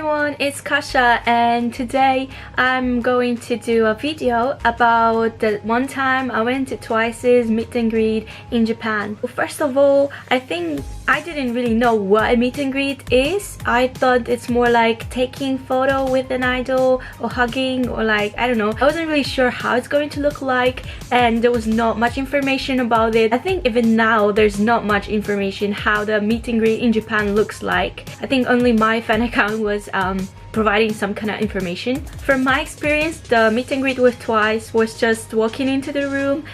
everyone, it's Kasha, and today I'm going to do a video about the one time I went to Twice's meet and greet in Japan. Well, first of all, I think I didn't really know what a meet and greet is. I thought it's more like taking photo with an idol or hugging or like, I don't know. I wasn't really sure how it's going to look like, and there was not much information about it. I think even now there's not much information how the meet and greet in Japan looks like. I think only my fan account was providing some kind of information. From my experience, the meet and greet with Twice was just walking into the room,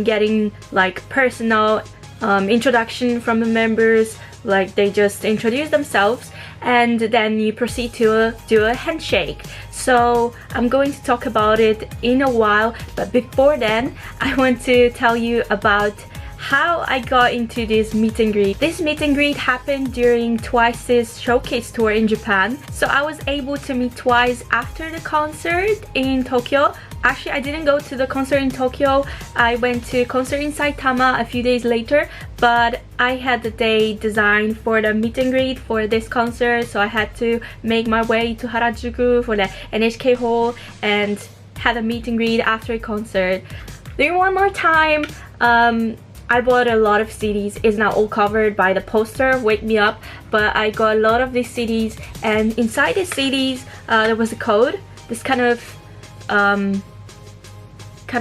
getting like personal introduction from the members, like they just introduce themselves, and then you proceed to do a handshake. So I'm going to talk about it in a while, but before then I want to tell you about how I got into this meet and greet. This meet and greet happened during Twice's showcase tour in Japan. So I was able to meet Twice after the concert in Tokyo. Actually, I didn't go to the concert in Tokyo. I went to concert in Saitama a few days later, but I had the day designed for the meet and greet for this concert, so I had to make my way to Harajuku for the NHK Hall and had a meet and greet after a concert. Then one more time, I bought a lot of CDs. It's not all covered by the poster Wake Me Up, but I got a lot of these CDs, and inside the CDs there was a code, this kind of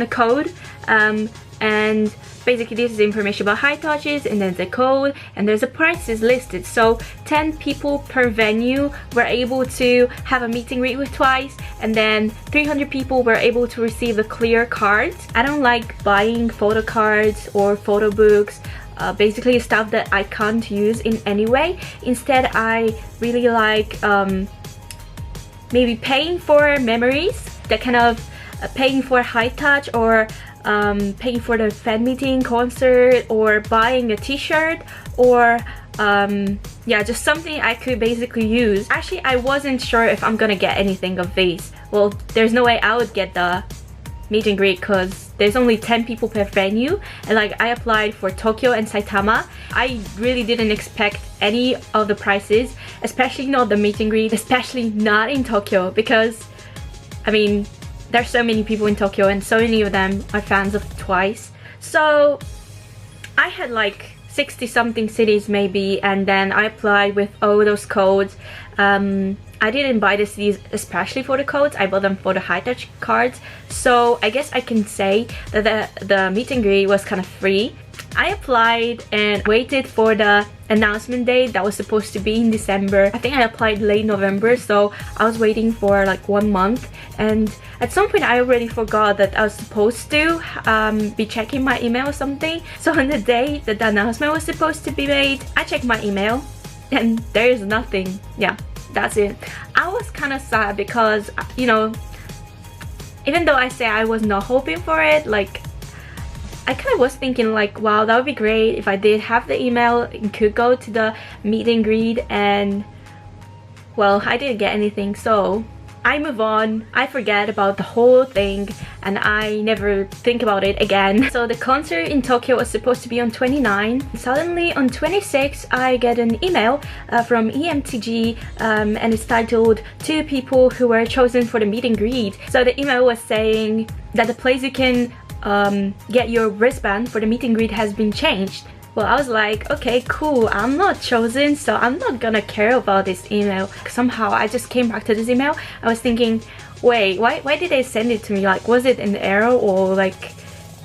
code, and basically this is information about high touches, and then the code, and there's a prices listed. So 10 people per venue were able to have a meet and greet with Twice, and then 300 people were able to receive the clear cards. I don't like buying photo cards or photo books, basically stuff that I can't use in any way. Instead, I really like maybe paying for memories, that kind of paying for high touch, or paying for the fan meeting, concert, or buying a t-shirt, or yeah, just something I could basically use. Actually, I wasn't sure if I'm gonna get anything of these. Well, there's no way I would get the meet and greet because there's only 10 people per venue, and like I applied for Tokyo and Saitama. I really didn't expect any of the prices, especially not the meet and greet, especially not in Tokyo, because I mean, there's so many people in Tokyo and so many of them are fans of Twice. So I had like 60 something cities maybe, and then I applied with all those codes. I didn't buy the CDs especially for the codes, I bought them for the high touch cards. So I guess I can say that the meet and greet was kind of free. I applied and waited for the announcement date that was supposed to be in December. I think I applied late November, so I was waiting for like 1 month, and at some point I already forgot that I was supposed to be checking my email or something. So on the day that the announcement was supposed to be made, I checked my email and there is nothing. Yeah, that's it. I was kind of sad because, you know, even though I say I was not hoping for it, like I kind of was thinking like, wow, that would be great if I did have the email and could go to the meet and greet, and well, I didn't get anything. So I move on, I forget about the whole thing, and I never think about it again. So the concert in Tokyo was supposed to be on 29. Suddenly on 26 I get an email from EMTG, and it's titled 2 people who were chosen for the meet and greet. So the email was saying that the place you can get your wristband for the meet and greet has been changed. Well, I was like, okay, cool, I'm not chosen, so I'm not gonna care about this email. Somehow I just came back to this email. I was thinking, wait, why did they send it to me? Like, was it an error, or like,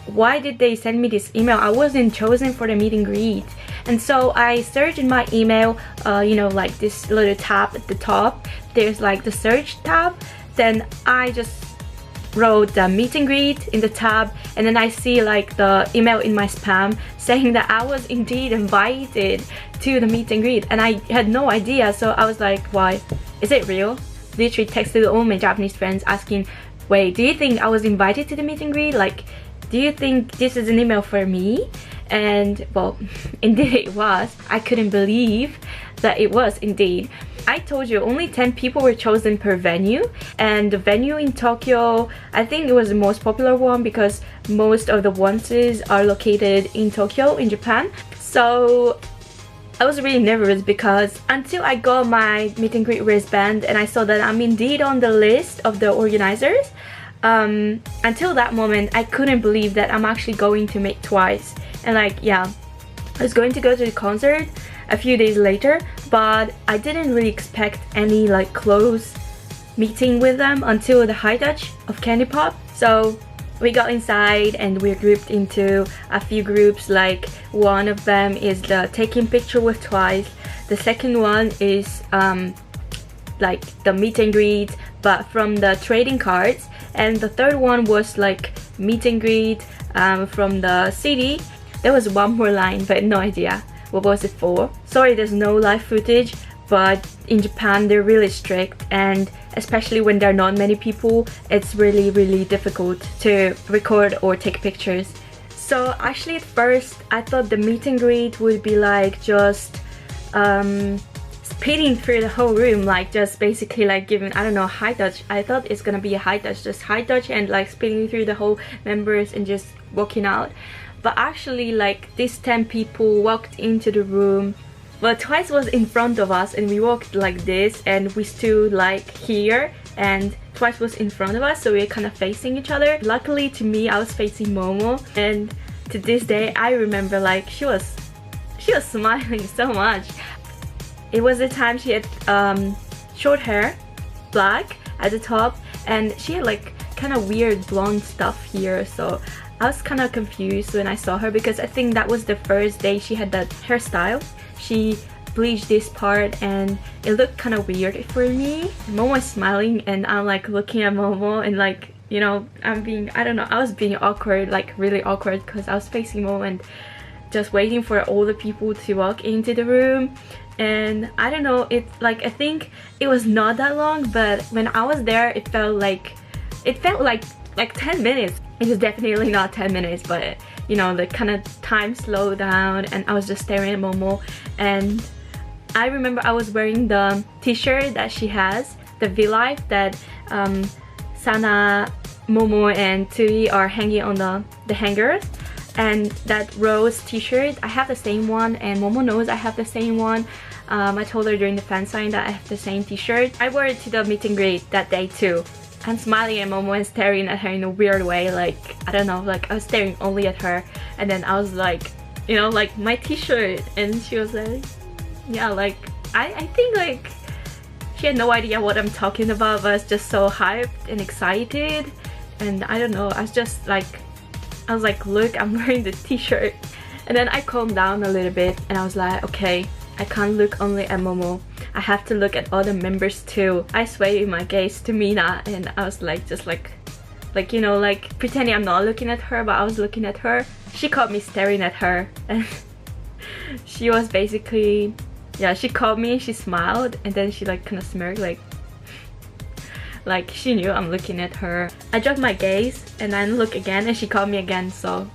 why did they send me this email? I wasn't chosen for the meet and greet. And so I searched in my email, you know, like this little tab at the top, there's like the search tab. Then I just wrote the meet and greet in the tab, and then I see like the email in my spam saying that I was indeed invited to the meet and greet, and I had no idea. So I was like, why, is it real? Literally texted all my Japanese friends asking, wait, do you think I was invited to the meet and greet? Like, do you think this is an email for me? And well, indeed it was. I couldn't believe that it was indeed. I told you only 10 people were chosen per venue, and the venue in Tokyo, I think it was the most popular one because most of the onces are located in Tokyo in Japan. So I was really nervous because until I got my meet and greet wristband and I saw that I'm indeed on the list of the organizers, until that moment I couldn't believe that I'm actually going to meet Twice. And like, yeah, I was going to go to the concert a few days later, but I didn't really expect any like close meeting with them until the high touch of Candy Pop. So we got inside and we're grouped into a few groups. Like, one of them is the taking picture with Twice, the second one is like the meet and greet but from the trading cards, and the third one was like meet and greet from the city. There was one more line but no idea what was it for. Sorry, there's no live footage, but in Japan they're really strict, and especially when there are not many people, it's really difficult to record or take pictures. So actually at first I thought the meet and greet would be like just speeding through the whole room, like just basically like giving, I don't know, high touch. I thought it's gonna be a high touch, just high touch and like speeding through the whole members and just walking out. But actually like these 10 people walked into the room. Well, Twice was in front of us and we walked like this and we stood like here, and Twice was in front of us, so we were kind of facing each other. Luckily to me, I was facing Momo, and to this day I remember like she was smiling so much. It was the time she had short hair, black at the top, and she had like kind of weird blonde stuff here, so I was kind of confused when I saw her because I think that was the first day she had that hairstyle. She bleached this part and it looked kind of weird for me. Momo was smiling and I'm like looking at Momo and like, you know, I don't know, I was being awkward, like really awkward, because I was facing Momo and just waiting for all the people to walk into the room. And I don't know, it like, I think it was not that long, but when I was there it felt like 10 minutes. It was definitely not 10 minutes, but you know, the kind of time slowed down and I was just staring at Momo. And I remember I was wearing the t-shirt that she has, the V-Life that Sana, Momo and Tui are hanging on the hangers. And that rose t-shirt, I have the same one, and Momo knows I have the same one. I told her during the fan sign that I have the same t-shirt. I wore it to the meet and greet that day too. I'm smiling at Momo and staring at her in a weird way, like, I don't know, like I was staring only at her, and then I was like, you know, like my t-shirt, and she was like, yeah, like, I think like she had no idea what I'm talking about, but I was just so hyped and excited, and I don't know, I was like, look, I'm wearing the t-shirt. And then I calmed down a little bit and I was like, okay, I can't look only at Momo, I have to look at other members too. I swayed my gaze to Mina and I was like, just like you know, like pretending I'm not looking at her, but I was looking at her. She caught me staring at her and she was basically, yeah, she caught me, she smiled, and then she like kind of smirked, like she knew I'm looking at her. I dropped my gaze and then look again and she caught me again, so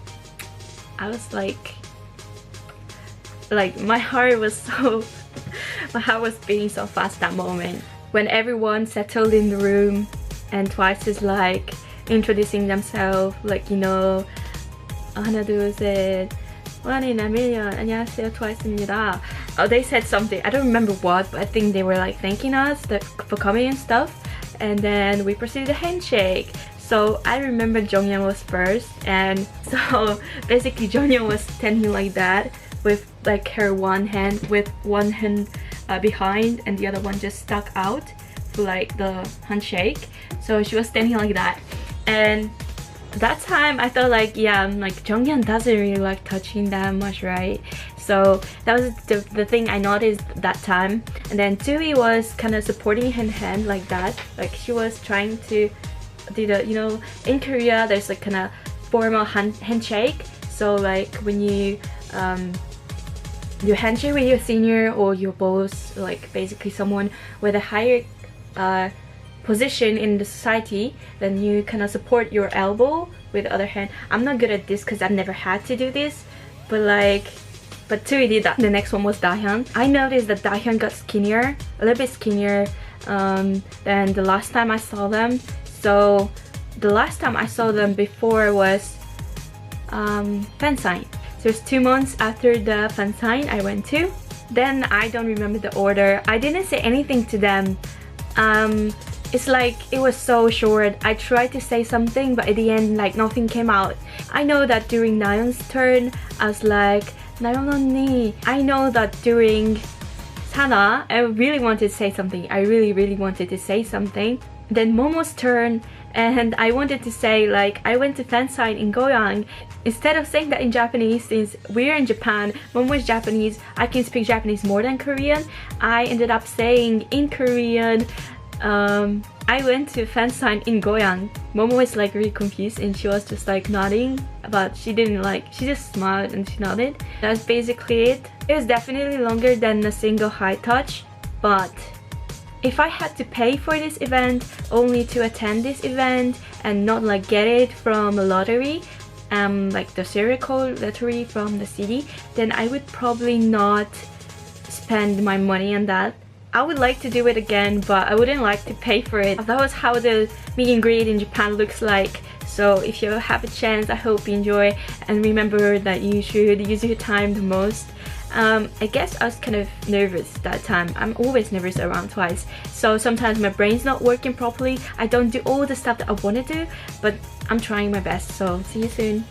I was like my heart was beating so fast that moment. When everyone settled in the room and Twice is like introducing themselves, like, you know, 하나 둘셋 one in a million 안녕하세요 Twice입니다. Oh, they said something, I don't remember what, but I think they were like thanking us for coming and stuff. And then we proceeded to handshake. So I remember Jonghyun was first, and so basically Jonghyun was standing like that with like her one hand behind and the other one just stuck out for like the handshake. So she was standing like that, and that time I felt like, yeah, like Jonghyun doesn't really like touching that much, right? So that was the thing I noticed that time. And then Tui was kind of supporting her hand like that, like she was trying to do the, you know, in Korea there's like kind of formal handshake. So like when you handshake with your senior or your boss, like basically someone with a higher position in the society, then you kind of support your elbow with the other hand. I'm not good at this because I've never had to do this, but Tui did that. The next one was Dahyun. I noticed that Dahyun got skinnier, a little bit skinnier than the last time I saw them. So the last time I saw them before was fansign. So it's 2 months after the fansign I went to. Then I don't remember the order. I didn't say anything to them. It's like it was so short. I tried to say something, but at the end, like, nothing came out. I know that during Nayeon's turn, I was like, Nayeon 언니. I know that during Sana, I really wanted to say something. I really wanted to say something. Then Momo's turn, and I wanted to say, like, I went to fansign in Goyang. Instead of saying that in Japanese, since we're in Japan, Momo is Japanese, I can speak Japanese more than Korean, I ended up saying in Korean, I went to fansign in Goyang. Momo was like really confused and she was just like nodding, but she didn't like, she just smiled and she nodded. That's basically it. It was definitely longer than a single high touch, but if I had to pay for this event only to attend this event and not like get it from a lottery, like the serial code lottery from the city, then I would probably not spend my money on that. I would like to do it again, but I wouldn't like to pay for it. That was how the meet and greet in Japan looks like. So if you have a chance, I hope you enjoy, and remember that you should use your time the most. I guess I was kind of nervous that time. I'm always nervous around twice, so sometimes my brain's not working properly. I don't do all the stuff that I want to do, but I'm trying my best. So see you soon.